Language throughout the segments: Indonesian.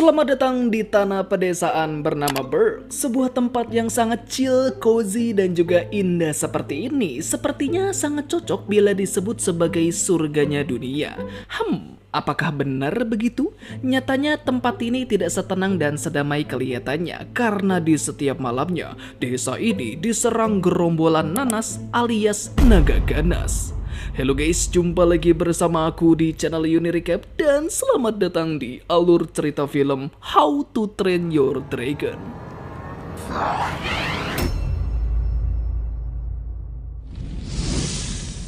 Selamat datang di tanah pedesaan bernama Berg, sebuah tempat yang sangat chill, cozy, dan juga indah seperti ini. Sepertinya sangat cocok bila disebut sebagai surganya dunia. Apakah benar begitu? Nyatanya tempat ini tidak setenang dan sedamai kelihatannya, karena di setiap malamnya, desa ini diserang gerombolan nanas alias naga ganas. Halo guys, jumpa lagi bersama aku di channel Unirecap dan selamat datang di alur cerita film How to Train Your Dragon.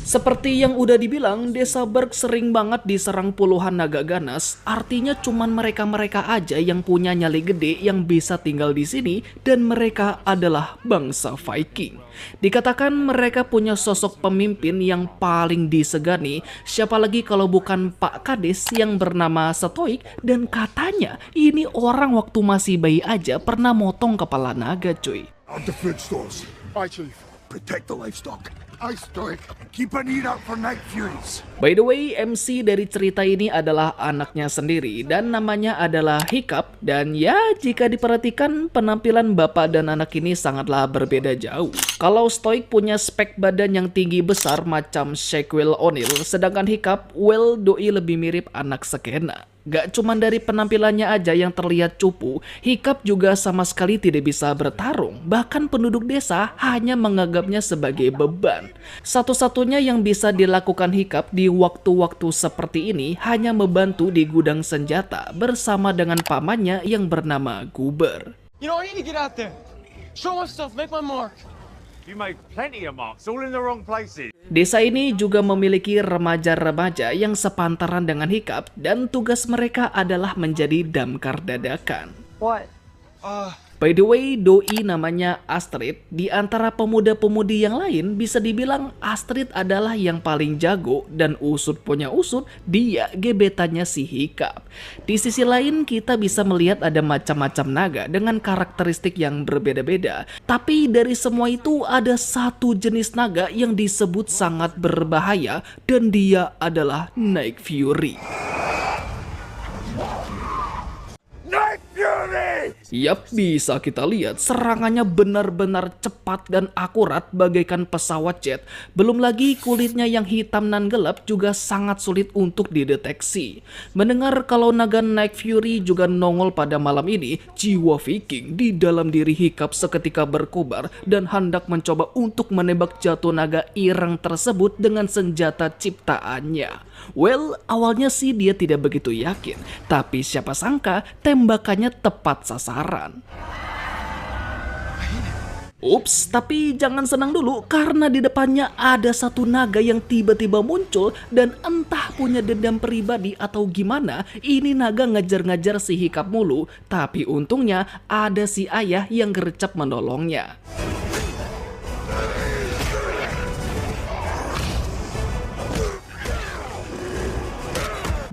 Seperti yang udah dibilang, desa Berg sering banget diserang puluhan naga ganas. Artinya cuman mereka-mereka aja yang punya nyali gede yang bisa tinggal di sini, dan mereka adalah bangsa Viking. Dikatakan mereka punya sosok pemimpin yang paling disegani, siapa lagi kalau bukan Pak Kades yang bernama Stoik, dan katanya ini orang waktu masih bayi aja pernah motong kepala naga cuy. I'll defend stores. Aye, Chief. Protect the livestock. Aye, Stoic. Keep an ear out for night furies. By the way, MC dari cerita ini adalah anaknya sendiri dan namanya adalah Hiccup. Dan ya, jika diperhatikan penampilan bapak dan anak ini sangatlah berbeda jauh. Kalau Stoic punya spek badan yang tinggi besar macam Shaquille O'Neal, sedangkan Hiccup, well, doi lebih mirip anak Skena. Gak cuman dari penampilannya aja yang terlihat cupu, Hiccup juga sama sekali tidak bisa bertarung. Bahkan penduduk desa hanya menganggapnya sebagai beban. Satu-satunya yang bisa dilakukan Hiccup di waktu-waktu seperti ini hanya membantu di gudang senjata bersama dengan pamannya yang bernama Guber. You know, I need to get out there. Show my stuff, make my mark. You made plenty of marks, all in the wrong places. Desa ini juga memiliki remaja-remaja yang sepantaran dengan Hiccup dan tugas mereka adalah menjadi damkar dadakan. What? By the way, doi namanya Astrid. Di antara pemuda-pemudi yang lain, bisa dibilang Astrid adalah yang paling jago dan usut punya usut, dia gebetannya si Hiccup. Di sisi lain, kita bisa melihat ada macam-macam naga dengan karakteristik yang berbeda-beda. Tapi dari semua itu ada satu jenis naga yang disebut sangat berbahaya dan dia adalah Night Fury. Night fury! Yap, bisa kita lihat serangannya benar-benar cepat dan akurat bagaikan pesawat jet. Belum lagi kulitnya yang hitam dan gelap juga sangat sulit untuk dideteksi. Mendengar kalau naga Night Fury juga nongol pada malam ini, jiwa Viking di dalam diri Hiccup seketika berkobar dan hendak mencoba untuk menembak jatuh naga ireng tersebut dengan senjata ciptaannya. Well, awalnya sih dia tidak begitu yakin, tapi siapa sangka tembakannya tepat sasaran. Ups, tapi jangan senang dulu karena di depannya ada satu naga yang tiba-tiba muncul dan entah punya dendam pribadi atau gimana, ini naga ngejar-ngejar si Hiccup mulu, tapi untungnya ada si ayah yang gercep menolongnya.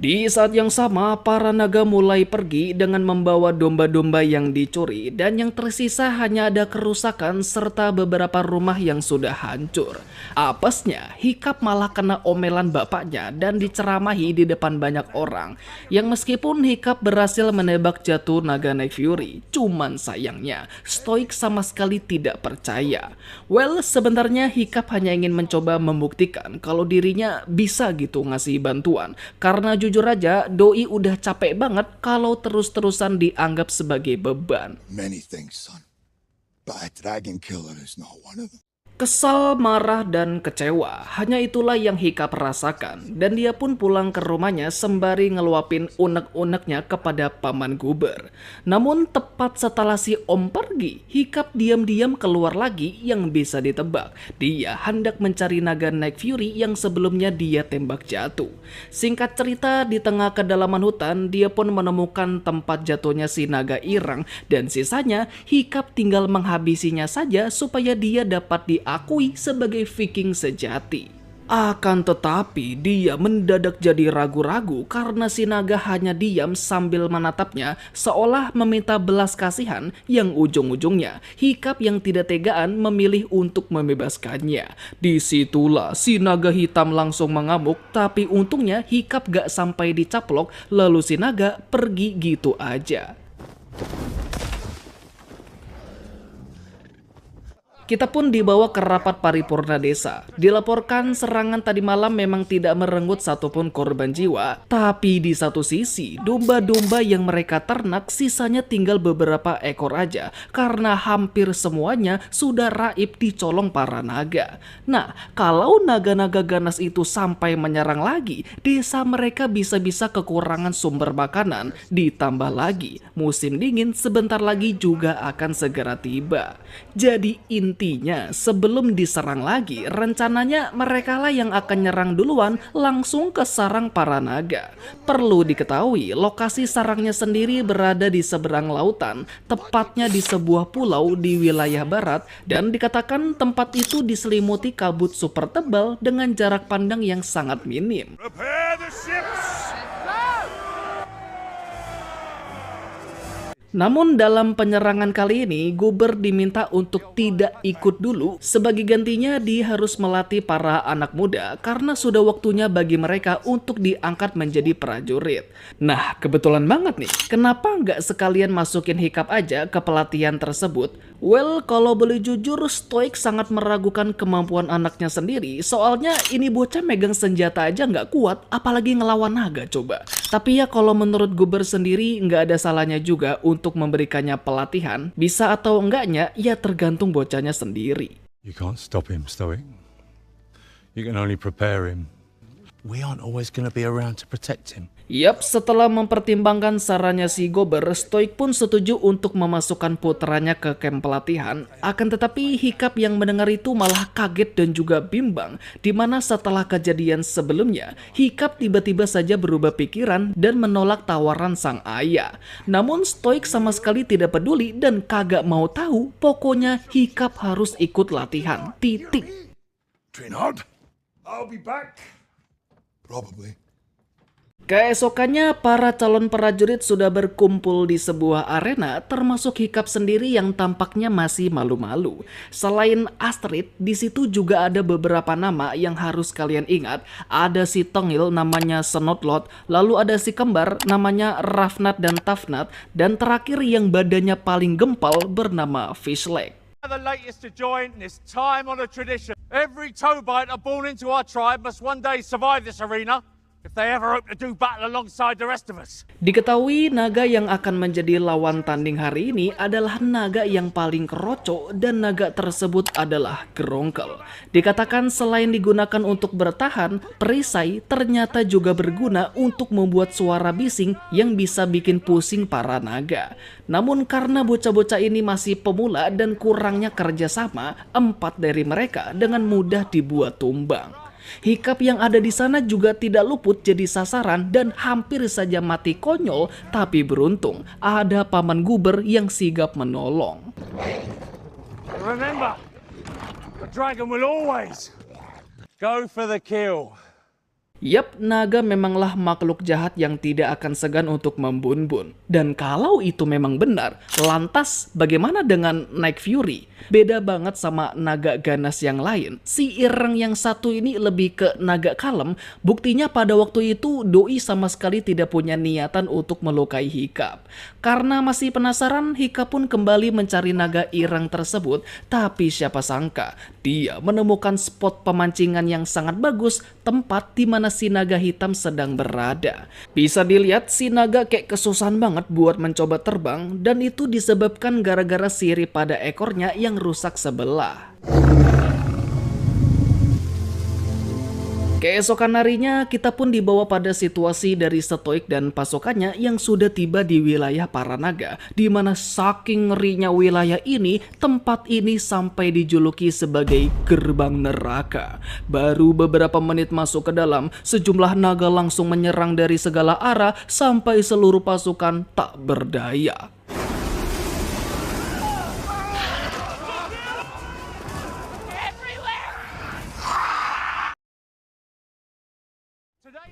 Di saat yang sama, para naga mulai pergi dengan membawa domba-domba yang dicuri dan yang tersisa hanya ada kerusakan serta beberapa rumah yang sudah hancur. Apesnya, Hiccup malah kena omelan bapaknya dan diceramahi di depan banyak orang. Yang meskipun Hiccup berhasil menebak jatuh naga Night Fury, cuman sayangnya Stoik sama sekali tidak percaya. Well, sebenarnya Hiccup hanya ingin mencoba membuktikan kalau dirinya bisa gitu ngasih bantuan, karena jujur aja, doi udah capek banget kalau terus-terusan dianggap sebagai beban. Many things, son. But a dragon killer is not one of them. Kesal, marah, dan kecewa, hanya itulah yang Hiccup rasakan. Dan dia pun pulang ke rumahnya sembari ngeluapin unek-uneknya kepada paman Guber. Namun tepat setelah si om pergi, Hiccup diam-diam keluar lagi yang bisa ditebak. Dia hendak mencari naga Night Fury yang sebelumnya dia tembak jatuh. Singkat cerita, di tengah kedalaman hutan, dia pun menemukan tempat jatuhnya si naga ireng. Dan sisanya, Hiccup tinggal menghabisinya saja supaya dia dapat diakui sebagai Viking sejati. Akan tetapi dia mendadak jadi ragu-ragu karena si naga hanya diam sambil menatapnya seolah meminta belas kasihan yang ujung-ujungnya Hiccup yang tidak tegaan memilih untuk membebaskannya. Disitulah si naga hitam langsung mengamuk, tapi untungnya Hiccup gak sampai dicaplok lalu si naga pergi gitu aja. Kita pun dibawa ke rapat paripurna desa. Dilaporkan serangan tadi malam memang tidak merenggut satupun korban jiwa. Tapi di satu sisi, domba-domba yang mereka ternak sisanya tinggal beberapa ekor aja. Karena hampir semuanya sudah raib dicolong para naga. Nah, kalau naga-naga ganas itu sampai menyerang lagi, desa mereka bisa-bisa kekurangan sumber makanan. Ditambah lagi, musim dingin sebentar lagi juga akan segera tiba. Jadi intinya sebelum diserang lagi, rencananya merekalah yang akan nyerang duluan langsung ke sarang para naga. Perlu diketahui, lokasi sarangnya sendiri berada di seberang lautan, tepatnya di sebuah pulau di wilayah barat, dan dikatakan tempat itu diselimuti kabut super tebal dengan jarak pandang yang sangat minim. Prepare the ships! Namun dalam penyerangan kali ini, Guber diminta untuk tidak ikut dulu. Sebagai gantinya dia harus melatih para anak muda karena sudah waktunya bagi mereka untuk diangkat menjadi prajurit. Nah, kebetulan banget nih, kenapa nggak sekalian masukin Hiccup aja ke pelatihan tersebut? Well, kalau boleh jujur, Stoik sangat meragukan kemampuan anaknya sendiri. Soalnya ini bocah megang senjata aja nggak kuat, apalagi ngelawan naga coba. Tapi ya kalau menurut Guber sendiri nggak ada salahnya juga untuk memberikannya pelatihan. Bisa atau enggaknya ya tergantung bocahnya sendiri. You can't stop him, Stoic. You can only prepare him. We aren't always going to be around to protect him. Yap, setelah mempertimbangkan sarannya si Guber, Stoik pun setuju untuk memasukkan putranya ke camp pelatihan. Akan tetapi Hiccup yang mendengar itu malah kaget dan juga bimbang, dimana setelah kejadian sebelumnya, Hiccup tiba-tiba saja berubah pikiran dan menolak tawaran sang ayah. Namun Stoik sama sekali tidak peduli dan kagak mau tahu, pokoknya Hiccup harus ikut latihan, titik. Train hard. I'll be back. Probably. Keesokannya, para calon prajurit sudah berkumpul di sebuah arena, termasuk Hiccup sendiri yang tampaknya masih malu-malu. Selain Astrid, di situ juga ada beberapa nama yang harus kalian ingat. Ada si Tongil namanya Snotlot, lalu ada si kembar namanya Rafnat dan Tafnat, dan terakhir yang badannya paling gempal bernama Fishleg. The latest to join this time-honored tradition. Every toe-biter born into our tribe must one day survive this arena. If they ever hope to do battle alongside the rest of us. Diketahui naga yang akan menjadi lawan tanding hari ini adalah naga yang paling keroco dan naga tersebut adalah Gerongkel. Dikatakan selain digunakan untuk bertahan, perisai ternyata juga berguna untuk membuat suara bising yang bisa bikin pusing para naga. Namun karena bocah-bocah ini masih pemula dan kurangnya kerjasama, 4 dari mereka dengan mudah dibuat tumbang. Hiccup yang ada di sana juga tidak luput jadi sasaran dan hampir saja mati konyol, tapi beruntung ada paman Guber yang sigap menolong. Remember, the dragon will always go for the kill. Yap, naga memanglah makhluk jahat yang tidak akan segan untuk membun-bun. Dan kalau itu memang benar, lantas bagaimana dengan Night Fury? Beda banget sama naga ganas yang lain. Si Ireng yang satu ini lebih ke naga kalem. Buktinya pada waktu itu Doi sama sekali tidak punya niatan untuk melukai Hiccup. Karena masih penasaran, Hiccup pun kembali mencari naga Ireng tersebut. Tapi siapa sangka, dia menemukan spot pemancingan yang sangat bagus, tempat di mana si naga hitam sedang berada. Bisa dilihat si naga kayak kesusahan banget buat mencoba terbang, dan itu disebabkan gara-gara sirip pada ekornya yang rusak sebelah. Keesokan harinya, kita pun dibawa pada situasi dari Stoik dan pasukannya yang sudah tiba di wilayah para naga, di mana saking ngerinya wilayah ini, tempat ini sampai dijuluki sebagai gerbang neraka. Baru beberapa menit masuk ke dalam, sejumlah naga langsung menyerang dari segala arah sampai seluruh pasukan tak berdaya.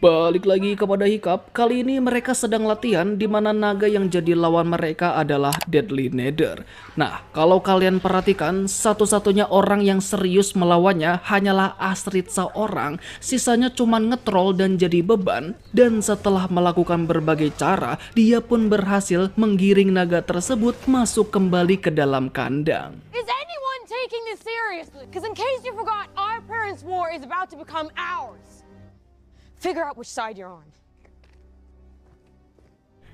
Balik lagi kepada Hiccup, kali ini mereka sedang latihan di mana naga yang jadi lawan mereka adalah Deadly Nether. Nah, kalau kalian perhatikan, satu-satunya orang yang serius melawannya hanyalah Astrid seorang, sisanya cuma ngetrol dan jadi beban. Dan setelah melakukan berbagai cara, dia pun berhasil menggiring naga tersebut masuk kembali ke dalam kandang. Is anyone taking this seriously? Because in case you forgot, our parents' war is about to become ours. Figure out which side you're on.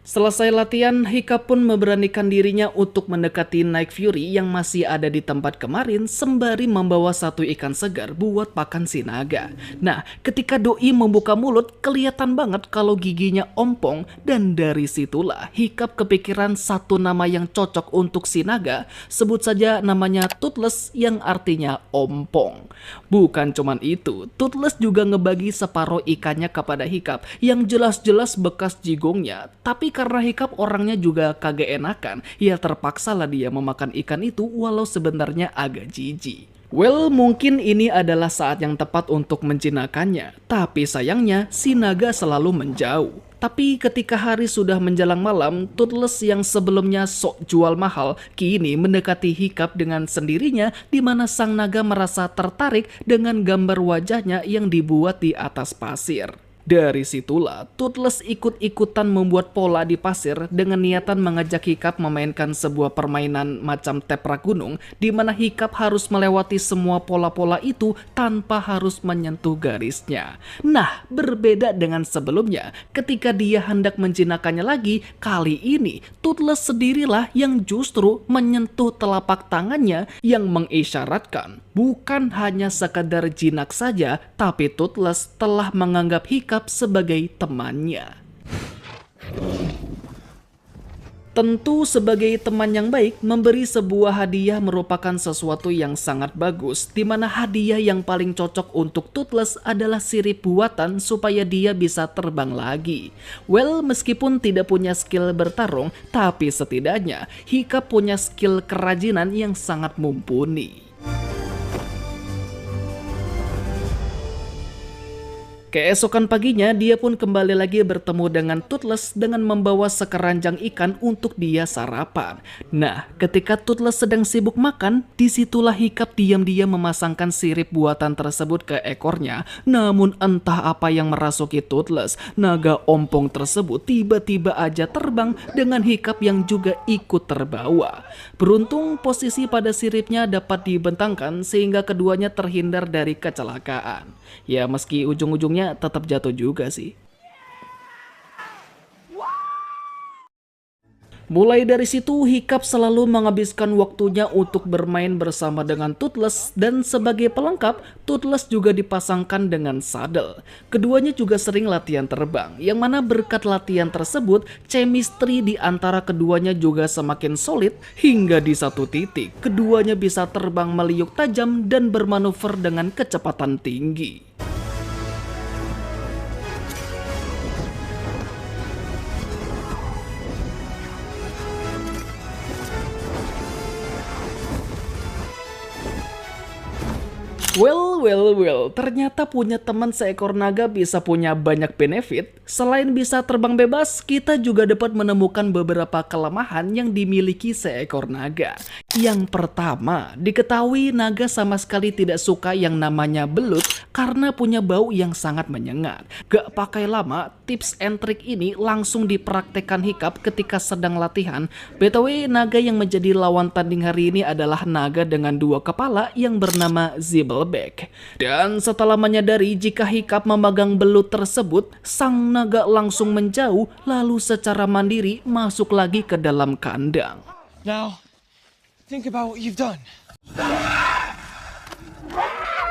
Selesai latihan, Hiccup pun memberanikan dirinya untuk mendekati Night Fury yang masih ada di tempat kemarin sembari membawa satu ikan segar buat pakan si naga. Nah, ketika doi membuka mulut, kelihatan banget kalau giginya ompong dan dari situlah Hiccup kepikiran satu nama yang cocok untuk si naga, sebut saja namanya Toothless yang artinya ompong. Bukan cuman itu, Toothless juga ngebagi separuh ikannya kepada Hiccup yang jelas-jelas bekas jigongnya, tapi karena Hiccup orangnya juga kagak enakan, ya terpaksalah dia memakan ikan itu walau sebenarnya agak jijik. Well, mungkin ini adalah saat yang tepat untuk menjinakkannya, tapi sayangnya si naga selalu menjauh. Tapi ketika hari sudah menjelang malam, Toothless yang sebelumnya sok jual mahal, kini mendekati Hiccup dengan sendirinya di mana sang naga merasa tertarik dengan gambar wajahnya yang dibuat di atas pasir. Dari situlah, Toothless ikut-ikutan membuat pola di pasir dengan niatan mengajak Hiccup memainkan sebuah permainan macam teprak gunung di mana Hiccup harus melewati semua pola-pola itu tanpa harus menyentuh garisnya. Nah, berbeda dengan sebelumnya, ketika dia hendak menjinakkannya lagi, kali ini Toothless sendirilah yang justru menyentuh telapak tangannya yang mengisyaratkan bukan hanya sekadar jinak saja, tapi Toothless telah menganggap Hiccup sebagai temannya. Tentu sebagai teman yang baik, memberi sebuah hadiah merupakan sesuatu yang sangat bagus, di mana hadiah yang paling cocok untuk Toothless adalah sirip buatan supaya dia bisa terbang lagi. Well, meskipun tidak punya skill bertarung, tapi setidaknya Hiccup punya skill kerajinan yang sangat mumpuni. Keesokan paginya, dia pun kembali lagi bertemu dengan Toothless dengan membawa sekeranjang ikan untuk dia sarapan. Nah, ketika Toothless sedang sibuk makan, disitulah Hiccup diam-diam memasangkan sirip buatan tersebut ke ekornya. Namun entah apa yang merasuki Toothless, naga ompong tersebut tiba-tiba aja terbang dengan Hiccup yang juga ikut terbawa. Beruntung posisi pada siripnya dapat dibentangkan sehingga keduanya terhindar dari kecelakaan. Ya, meski ujung-ujungnya tetap jatuh juga sih. Mulai dari situ, Hiccup selalu menghabiskan waktunya untuk bermain bersama dengan Toothless, dan sebagai pelengkap, Toothless juga dipasangkan dengan Saddle. Keduanya juga sering latihan terbang, yang mana berkat latihan tersebut, chemistry di antara keduanya juga semakin solid hingga di satu titik, keduanya bisa terbang meliuk tajam dan bermanuver dengan kecepatan tinggi. Well, ternyata punya teman seekor naga bisa punya banyak benefit. Selain bisa terbang bebas, kita juga dapat menemukan beberapa kelemahan yang dimiliki seekor naga. Yang pertama, diketahui naga sama sekali tidak suka yang namanya belut karena punya bau yang sangat menyengat. Gak pakai lama, tips and trick ini langsung dipraktekkan Hiccup ketika sedang latihan. BTW, naga yang menjadi lawan tanding hari ini adalah naga dengan dua kepala yang bernama Zibbleback. Dan setelah menyadari jika Hiccup memegang belut tersebut, sang naga langsung menjauh lalu secara mandiri masuk lagi ke dalam kandang. Now, think about what you've done.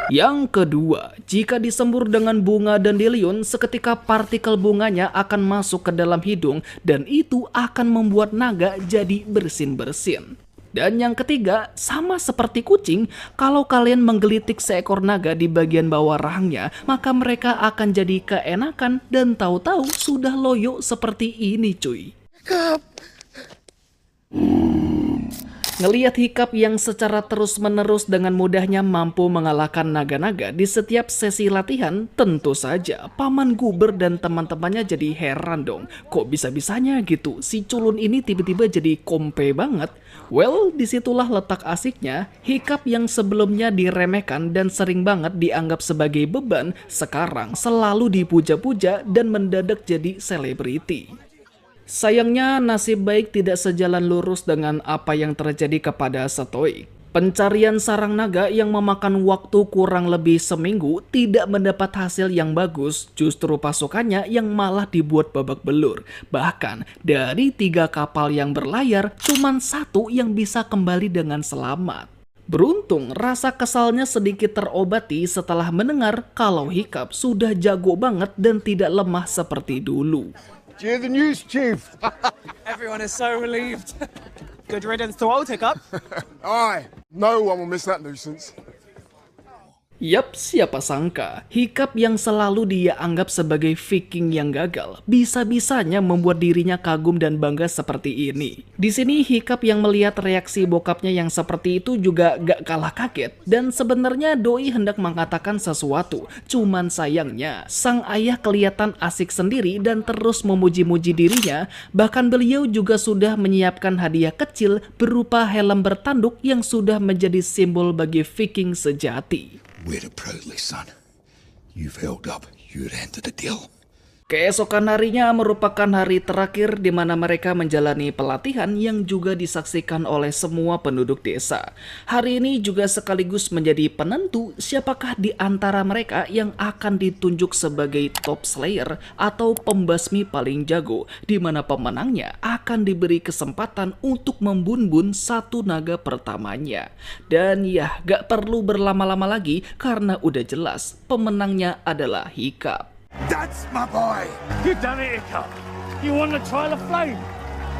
Yang kedua, jika disembur dengan bunga dandelion, seketika partikel bunganya akan masuk ke dalam hidung dan itu akan membuat naga jadi bersin-bersin. Dan yang ketiga, sama seperti kucing, kalau kalian menggelitik seekor naga di bagian bawah rahangnya, maka mereka akan jadi keenakan dan tahu-tahu sudah loyo seperti ini cuy. Ngeliat Hiccup yang secara terus-menerus dengan mudahnya mampu mengalahkan naga-naga di setiap sesi latihan, tentu saja Paman Guber dan teman-temannya jadi heran dong. Kok bisa-bisanya gitu, si culun ini tiba-tiba jadi kompe banget? Well, disitulah letak asiknya, Hiccup yang sebelumnya diremehkan dan sering banget dianggap sebagai beban, sekarang selalu dipuja-puja dan mendadak jadi selebriti. Sayangnya nasib baik tidak sejalan lurus dengan apa yang terjadi kepada Stoik. Pencarian sarang naga yang memakan waktu kurang lebih seminggu tidak mendapat hasil yang bagus, justru pasukannya yang malah dibuat babak belur. Bahkan dari 3 kapal yang berlayar, cuman 1 yang bisa kembali dengan selamat. Beruntung rasa kesalnya sedikit terobati setelah mendengar kalau Hiccup sudah jago banget dan tidak lemah seperti dulu. Do you hear the news, Chief? Everyone is so relieved. Good riddance to old Hiccup. Aye. No one will miss that nuisance. Yap, siapa sangka Hiccup yang selalu dia anggap sebagai Viking yang gagal bisa-bisanya membuat dirinya kagum dan bangga seperti ini. Di sini Hiccup yang melihat reaksi bokapnya yang seperti itu juga gak kalah kaget, dan sebenarnya doi hendak mengatakan sesuatu. Cuman sayangnya sang ayah kelihatan asik sendiri dan terus memuji-muji dirinya. Bahkan beliau juga sudah menyiapkan hadiah kecil berupa helm bertanduk yang sudah menjadi simbol bagi Viking sejati. Wear it proudly, son. You've held up your end of the deal. Keesokan harinya merupakan hari terakhir di mana mereka menjalani pelatihan yang juga disaksikan oleh semua penduduk desa. Hari ini juga sekaligus menjadi penentu siapakah di antara mereka yang akan ditunjuk sebagai top slayer atau pembasmi paling jago, di mana pemenangnya akan diberi kesempatan untuk membunbun 1 naga pertamanya. Dan ya, gak perlu berlama-lama lagi karena udah jelas pemenangnya adalah Hiccup. That's my boy! You done it, Hiccup. You won the Trial of Flame.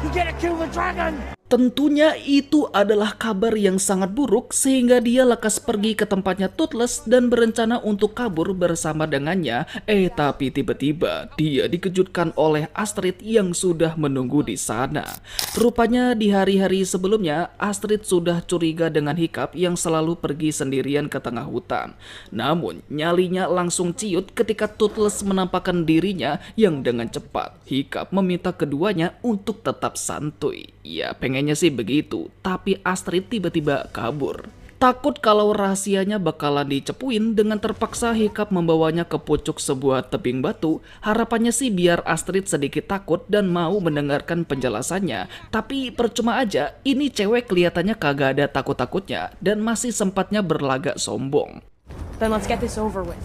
You get to kill the dragon. Tentunya itu adalah kabar yang sangat buruk sehingga dia lekas pergi ke tempatnya Toothless dan berencana untuk kabur bersama dengannya. Tapi tiba-tiba dia dikejutkan oleh Astrid yang sudah menunggu di sana. Rupanya di hari-hari sebelumnya Astrid sudah curiga dengan Hiccup yang selalu pergi sendirian ke tengah hutan. Namun nyalinya langsung ciut ketika Toothless menampakkan dirinya yang dengan cepat Hiccup meminta keduanya untuk tetap santuy. Ya, pengennya sih begitu, tapi Astrid tiba-tiba kabur. Takut kalau rahasianya bakalan dicepuin, dengan terpaksa Hiccup membawanya ke pucuk sebuah tebing batu. Harapannya sih biar Astrid sedikit takut dan mau mendengarkan penjelasannya. Tapi percuma aja, ini cewek kelihatannya kagak ada takut-takutnya dan masih sempatnya berlagak sombong. Then let's get this over with.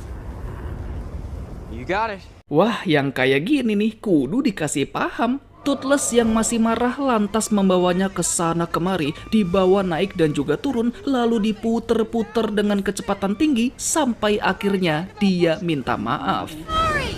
You got it. Wah, yang kayak gini nih kudu dikasih paham. Toothless yang masih marah lantas membawanya ke sana kemari, dibawa naik dan juga turun, lalu diputer-puter dengan kecepatan tinggi sampai akhirnya dia minta maaf. Sorry!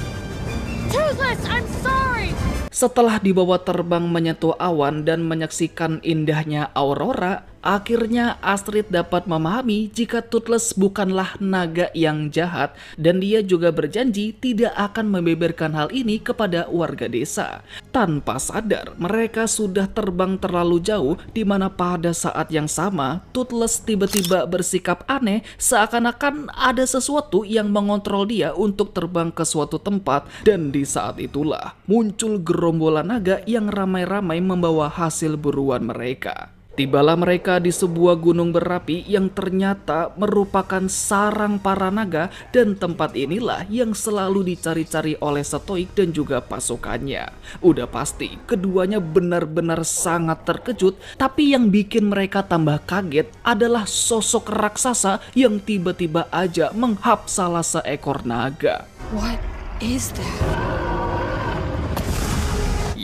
Toothless, I'm sorry! Setelah dibawa terbang menyentuh awan dan menyaksikan indahnya aurora, akhirnya Astrid dapat memahami jika Toothless bukanlah naga yang jahat, dan dia juga berjanji tidak akan membeberkan hal ini kepada warga desa. Tanpa sadar, mereka sudah terbang terlalu jauh, di mana pada saat yang sama Toothless tiba-tiba bersikap aneh, seakan-akan ada sesuatu yang mengontrol dia untuk terbang ke suatu tempat, dan di saat itulah muncul gerombolan naga yang ramai-ramai membawa hasil buruan mereka. Tibalah mereka di sebuah gunung berapi yang ternyata merupakan sarang para naga, dan tempat inilah yang selalu dicari-cari oleh Stoik dan juga pasukannya. Udah pasti keduanya benar-benar sangat terkejut, tapi yang bikin mereka tambah kaget adalah sosok raksasa yang tiba-tiba aja menghap salah seekor naga. What is that?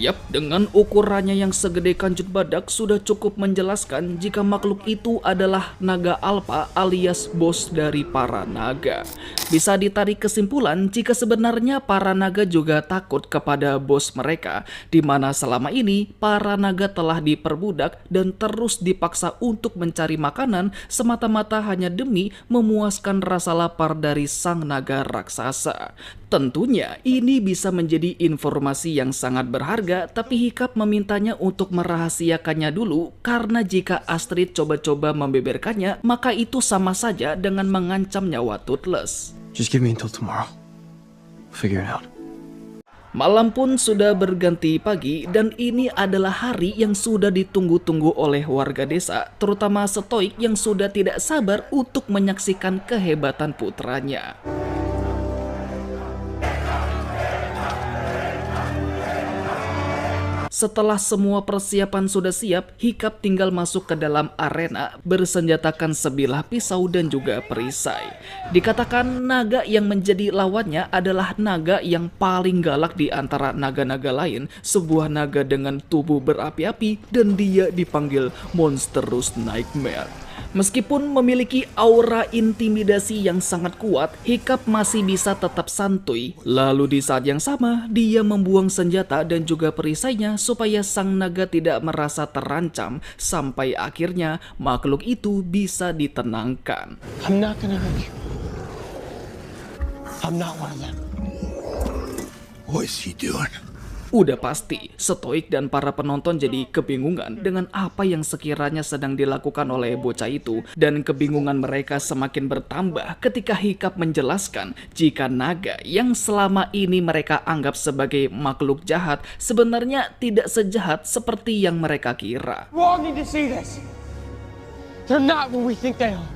Yap, dengan ukurannya yang segede kanjut badak sudah cukup menjelaskan jika makhluk itu adalah naga alpha alias bos dari para naga. Bisa ditarik kesimpulan jika sebenarnya para naga juga takut kepada bos mereka, di mana selama ini para naga telah diperbudak dan terus dipaksa untuk mencari makanan semata-mata hanya demi memuaskan rasa lapar dari sang naga raksasa. Tentunya ini bisa menjadi informasi yang sangat berharga, tapi Hiccup memintanya untuk merahasiakannya dulu karena jika Astrid coba-coba membeberkannya, maka itu sama saja dengan mengancam nyawa Toothless. Just give me until tomorrow. Figure it out. Malam pun sudah berganti pagi dan ini adalah hari yang sudah ditunggu-tunggu oleh warga desa, terutama Stoik yang sudah tidak sabar untuk menyaksikan kehebatan putranya. Setelah semua persiapan sudah siap, Hiccup tinggal masuk ke dalam arena bersenjatakan sebilah pisau dan juga perisai. Dikatakan naga yang menjadi lawannya adalah naga yang paling galak di antara naga-naga lain, sebuah naga dengan tubuh berapi-api dan dia dipanggil Monstrous Nightmare. Meskipun memiliki aura intimidasi yang sangat kuat, Hiccup masih bisa tetap santuy. Lalu di saat yang sama, dia membuang senjata dan juga perisainya supaya sang naga tidak merasa terancam, sampai akhirnya makhluk itu bisa ditenangkan. I'm not gonna hurt you. I'm not one of them. What is he doing? Udah pasti, Stoik dan para penonton jadi kebingungan dengan apa yang sekiranya sedang dilakukan oleh bocah itu. Dan kebingungan mereka semakin bertambah ketika Hiccup menjelaskan jika naga yang selama ini mereka anggap sebagai makhluk jahat sebenarnya tidak sejahat seperti yang mereka kira. We all need to see this. They're not what we think they are.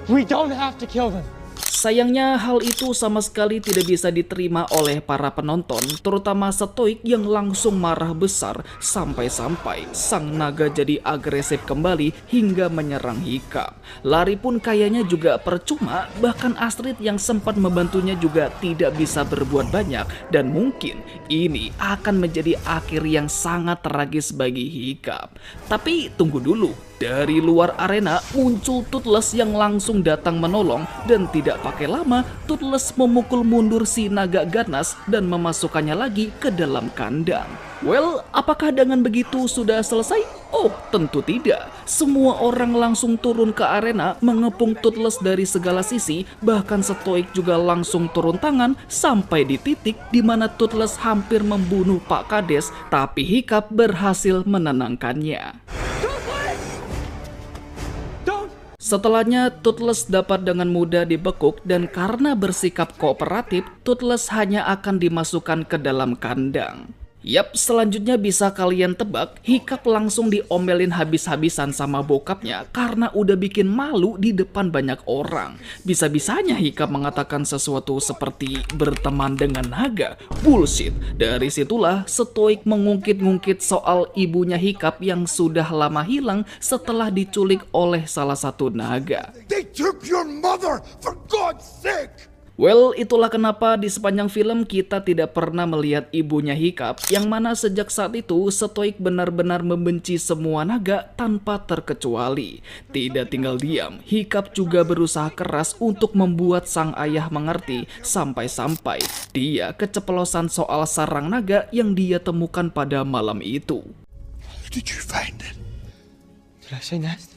We don't have to kill them. Sayangnya hal itu sama sekali tidak bisa diterima oleh para penonton, terutama Stoik yang langsung marah besar sampai-sampai sang naga jadi agresif kembali hingga menyerang Hiccup. Lari pun kayaknya juga percuma, bahkan Astrid yang sempat membantunya juga tidak bisa berbuat banyak dan mungkin ini akan menjadi akhir yang sangat tragis bagi Hiccup. Tapi tunggu dulu. Dari luar arena muncul Toothless yang langsung datang menolong dan tidak pakai lama Toothless memukul mundur si naga ganas dan memasukkannya lagi ke dalam kandang. Well, apakah dengan begitu sudah selesai? Oh, tentu tidak. Semua orang langsung turun ke arena mengepung Toothless dari segala sisi, bahkan Stoik juga langsung turun tangan sampai di titik di mana Toothless hampir membunuh Pak Kades, tapi Hiccup berhasil menenangkannya. Setelahnya, Toothless dapat dengan mudah dibekuk dan karena bersikap kooperatif, Toothless hanya akan dimasukkan ke dalam kandang. Yap, selanjutnya bisa kalian tebak, Hiccup langsung diomelin habis-habisan sama bokapnya karena udah bikin malu di depan banyak orang. Bisa-bisanya Hiccup mengatakan sesuatu seperti berteman dengan naga. Bullshit. Dari situlah Stoik mengungkit-ungkit soal ibunya Hiccup yang sudah lama hilang setelah diculik oleh salah satu naga. They took your mother, for God's sake! Well, itulah kenapa di sepanjang film kita tidak pernah melihat ibunya Hiccup, yang mana sejak saat itu Stoik benar-benar membenci semua naga tanpa terkecuali. Tidak tinggal diam, Hiccup juga berusaha keras untuk membuat sang ayah mengerti, sampai-sampai dia keceplosan soal sarang naga yang dia temukan pada malam itu. Did you find it? Did I say nest?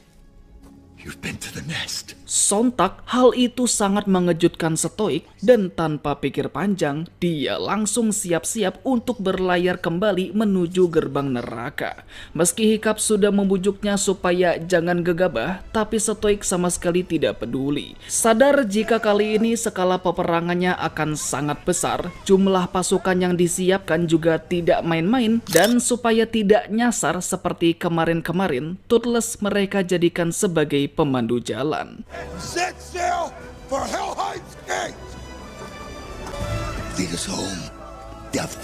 You've been to the nest. Sontak hal itu sangat mengejutkan Stoik dan tanpa pikir panjang dia langsung siap-siap untuk berlayar kembali menuju gerbang neraka. Meski Hiccup sudah membujuknya supaya jangan gegabah, tapi Stoik sama sekali tidak peduli. Sadar jika kali ini skala peperangannya akan sangat besar, jumlah pasukan yang disiapkan juga tidak main-main, dan supaya tidak nyasar seperti kemarin-kemarin, Toothless mereka jadikan sebagai pemandu jalan. Set sail for Helheim's Gate! Lead us home, devil.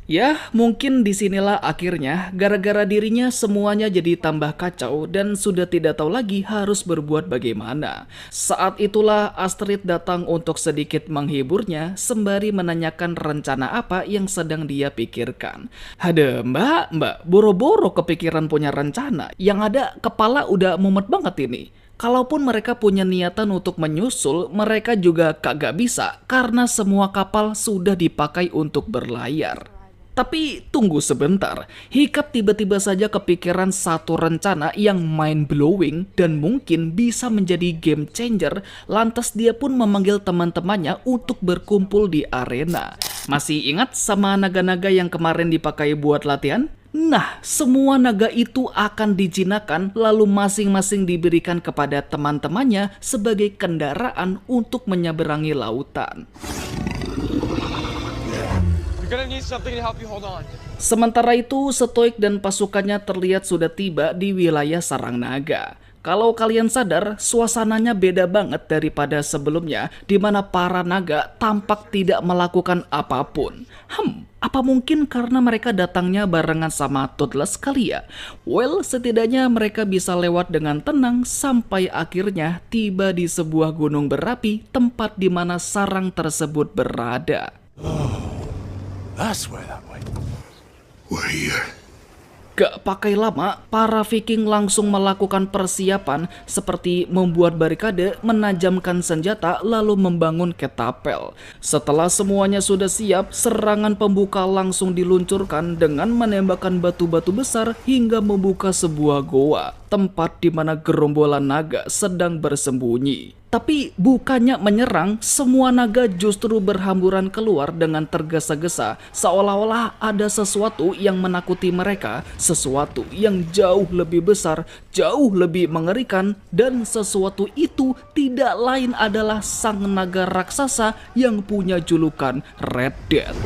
Ya, mungkin disinilah akhirnya, gara-gara dirinya semuanya jadi tambah kacau dan sudah tidak tahu lagi harus berbuat bagaimana. Saat itulah Astrid datang untuk sedikit menghiburnya, sembari menanyakan rencana apa yang sedang dia pikirkan. Ada mbak, boro-boro kepikiran punya rencana, yang ada kepala udah mumet banget ini. Kalaupun mereka punya niatan untuk menyusul, mereka juga kagak bisa karena semua kapal sudah dipakai untuk berlayar. Tapi tunggu sebentar, Hiccup tiba-tiba saja kepikiran satu rencana yang mind-blowing dan mungkin bisa menjadi game changer. Lantas dia pun memanggil teman-temannya untuk berkumpul di arena. Masih ingat sama naga-naga yang kemarin dipakai buat latihan? Nah, semua naga itu akan dijinakan lalu masing-masing diberikan kepada teman-temannya sebagai kendaraan untuk menyeberangi lautan. You're gonna need something to help you hold on. Sementara itu, Stoik dan pasukannya terlihat sudah tiba di wilayah Sarang Naga. Kalau kalian sadar, suasananya beda banget daripada sebelumnya, di mana para naga tampak tidak melakukan apapun. Apa mungkin karena mereka datangnya barengan sama Toothless kali ya? Well, setidaknya mereka bisa lewat dengan tenang sampai akhirnya tiba di sebuah gunung berapi, tempat di mana sarang tersebut berada. That's where that went. We're here. Gak pakai lama, para Viking langsung melakukan persiapan seperti membuat barikade, menajamkan senjata, lalu membangun ketapel. Setelah semuanya sudah siap, serangan pembuka langsung diluncurkan dengan menembakkan batu-batu besar hingga membuka sebuah goa, tempat di mana gerombolan naga sedang bersembunyi. Tapi bukannya menyerang, semua naga justru berhamburan keluar dengan tergesa-gesa, seolah-olah ada sesuatu yang menakuti mereka, sesuatu yang jauh lebih besar, jauh lebih mengerikan, dan sesuatu itu tidak lain adalah sang naga raksasa yang punya julukan Red Death.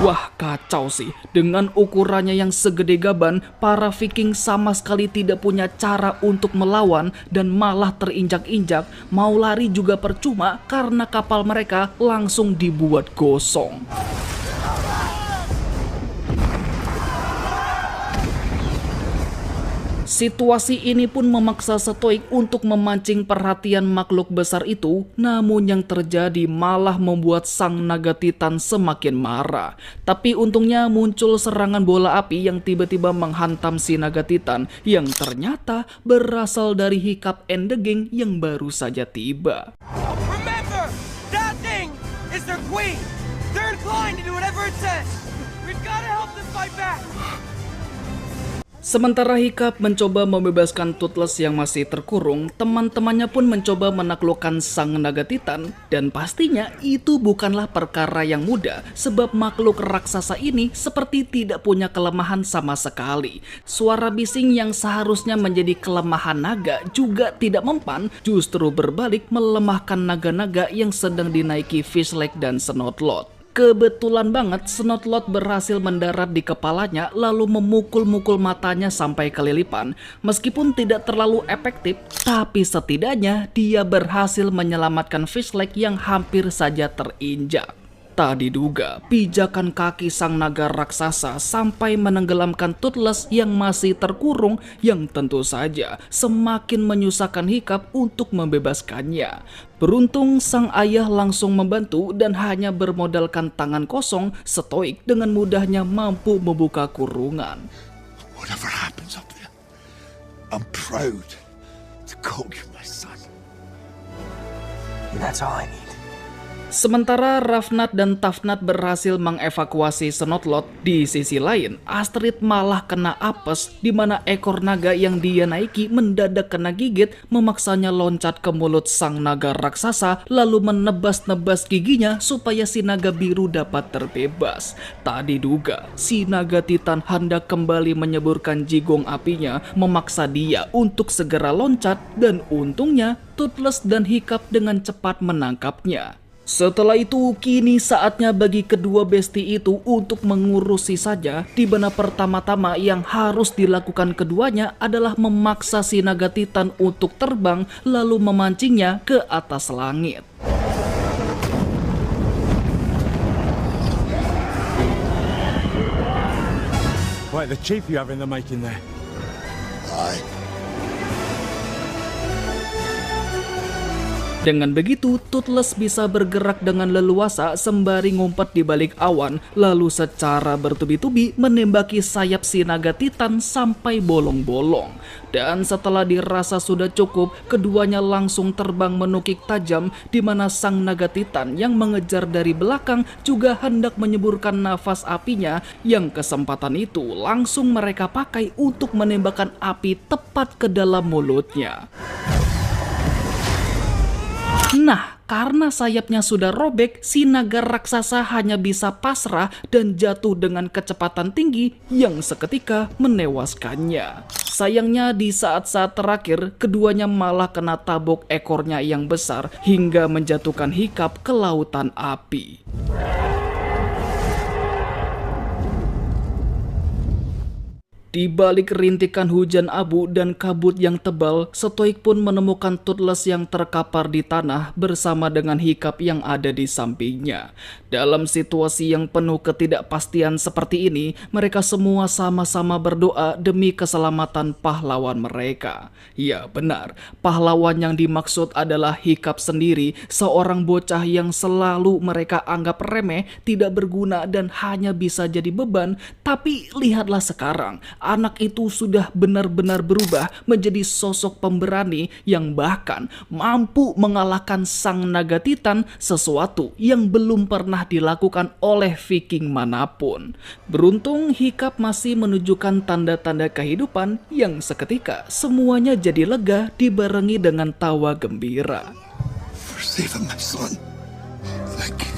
Wah, kacau sih. Dengan ukurannya yang segede gaban, para Viking sama sekali tidak punya cara untuk melawan dan malah terinjak-injak. Mau lari juga percuma karena kapal mereka langsung dibuat gosong. Situasi ini pun memaksa Stoik untuk memancing perhatian makhluk besar itu, namun yang terjadi malah membuat sang naga Titan semakin marah. Tapi untungnya muncul serangan bola api yang tiba-tiba menghantam si naga Titan yang ternyata berasal dari Hiccup and the Gang yang baru saja tiba. Remember, that thing is their queen. They're inclined to do whatever it says. We've got to help them fight back. Sementara Hiccup mencoba membebaskan Toothless yang masih terkurung, teman-temannya pun mencoba menaklukkan sang naga Titan, dan pastinya itu bukanlah perkara yang mudah sebab makhluk raksasa ini seperti tidak punya kelemahan sama sekali. Suara bising yang seharusnya menjadi kelemahan naga juga tidak mempan, justru berbalik melemahkan naga-naga yang sedang dinaiki Fishlake dan Snotlord. Kebetulan banget Snotlord berhasil mendarat di kepalanya lalu memukul-mukul matanya sampai kelilipan. Meskipun tidak terlalu efektif, tapi setidaknya dia berhasil menyelamatkan Fishlake yang hampir saja terinjak. Tak diduga, pijakan kaki sang naga raksasa sampai menenggelamkan Toothless yang masih terkurung, yang tentu saja semakin menyusahkan Hiccup untuk membebaskannya. Beruntung sang ayah langsung membantu dan hanya bermodalkan tangan kosong, Stoik dengan mudahnya mampu membuka kurungan. Whatever happens up there, I'm proud to call you my son. That's all I need. Sementara Rafnat dan Tafnat berhasil mengevakuasi Snotlord, di sisi lain Astrid malah kena apes di mana ekor naga yang dia naiki mendadak kena gigit, memaksanya loncat ke mulut sang naga raksasa lalu menebas-nebas giginya supaya si naga biru dapat terbebas. Tak diduga, si naga Titan hendak kembali menyeburkan jigong apinya, memaksa dia untuk segera loncat, dan untungnya Toothless dan Hiccup dengan cepat menangkapnya. Setelah itu, kini saatnya bagi kedua besti itu untuk mengurusi saja, di mana pertama-tama yang harus dilakukan keduanya adalah memaksa si naga Titan untuk terbang lalu memancingnya ke atas langit. Quite the chief you have in the making there. Aye. Dengan begitu, Toothless bisa bergerak dengan leluasa sembari ngumpet di balik awan, lalu secara bertubi-tubi menembaki sayap si naga Titan sampai bolong-bolong. Dan setelah dirasa sudah cukup, keduanya langsung terbang menukik tajam, di mana sang naga Titan yang mengejar dari belakang juga hendak menyeburkan nafas apinya, yang kesempatan itu langsung mereka pakai untuk menembakkan api tepat ke dalam mulutnya. Nah, karena sayapnya sudah robek, si naga raksasa hanya bisa pasrah dan jatuh dengan kecepatan tinggi yang seketika menewaskannya. Sayangnya di saat-saat terakhir, keduanya malah kena tabok ekornya yang besar hingga menjatuhkan Hiccup ke lautan api. Di balik rintikan hujan abu dan kabut yang tebal, Stoik pun menemukan Toothless yang terkapar di tanah bersama dengan Hiccup yang ada di sampingnya. Dalam situasi yang penuh ketidakpastian seperti ini, mereka semua sama-sama berdoa demi keselamatan pahlawan mereka. Ya benar, pahlawan yang dimaksud adalah Hiccup sendiri, seorang bocah yang selalu mereka anggap remeh, tidak berguna dan hanya bisa jadi beban. Tapi lihatlah sekarang, anak itu sudah benar-benar berubah menjadi sosok pemberani yang bahkan mampu mengalahkan sang naga Titan, sesuatu yang belum pernah dilakukan oleh Viking manapun. Beruntung Hiccup masih menunjukkan tanda-tanda kehidupan yang seketika semuanya jadi lega dibarengi dengan tawa gembira. For saving my son. Thank you.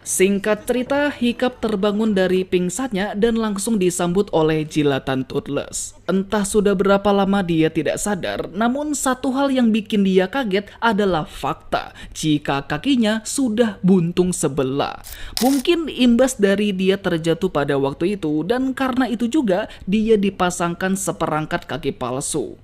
Singkat cerita, Hiccup terbangun dari pingsannya dan langsung disambut oleh jilatan Toothless. Entah sudah berapa lama dia tidak sadar, namun satu hal yang bikin dia kaget adalah fakta jika kakinya sudah buntung sebelah. Mungkin imbas dari dia terjatuh pada waktu itu, dan karena itu juga dia dipasangkan seperangkat kaki palsu.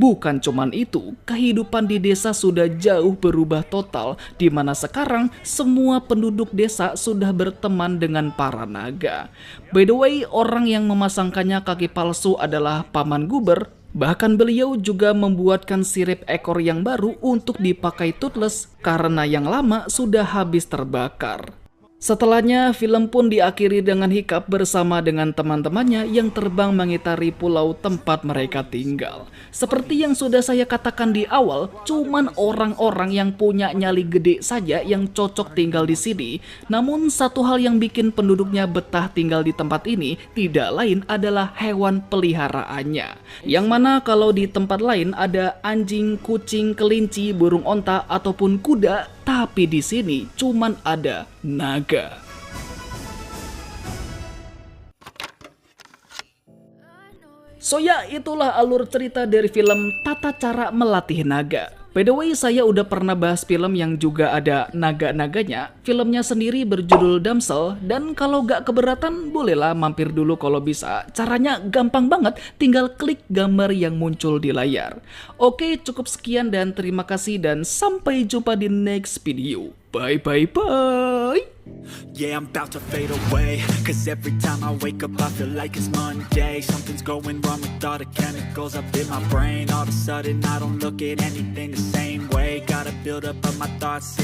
Bukan cuman itu, kehidupan di desa sudah jauh berubah total, di mana sekarang semua penduduk desa sudah berteman dengan para naga. By the way, orang yang memasangkannya kaki palsu adalah Paman Guber. Bahkan beliau juga membuatkan sirip ekor yang baru untuk dipakai Toothless karena yang lama sudah habis terbakar. Setelahnya, film pun diakhiri dengan Hiccup bersama dengan teman-temannya yang terbang mengitari pulau tempat mereka tinggal. Seperti yang sudah saya katakan di awal, cuman orang-orang yang punya nyali gede saja yang cocok tinggal di sini. Namun satu hal yang bikin penduduknya betah tinggal di tempat ini tidak lain adalah hewan peliharaannya. Yang mana kalau di tempat lain ada anjing, kucing, kelinci, burung onta ataupun kuda, tapi di sini cuman ada naga. So ya, itulah alur cerita dari film Tata Cara Melatih Naga. By the way, saya udah pernah bahas film yang juga ada naga-naganya. Filmnya sendiri berjudul Damsel, dan kalau gak keberatan bolehlah mampir dulu kalau bisa. Caranya gampang banget, tinggal klik gambar yang muncul di layar. Oke, cukup sekian dan terima kasih dan sampai jumpa di next video. Bye bye bye. Yeah, I'm about to fade away, cause every time I wake up I feel like it's Monday. Something's going wrong with all the chemicals up in my brain. All of a sudden I don't look at anything the same way. Gotta build up of my thoughts.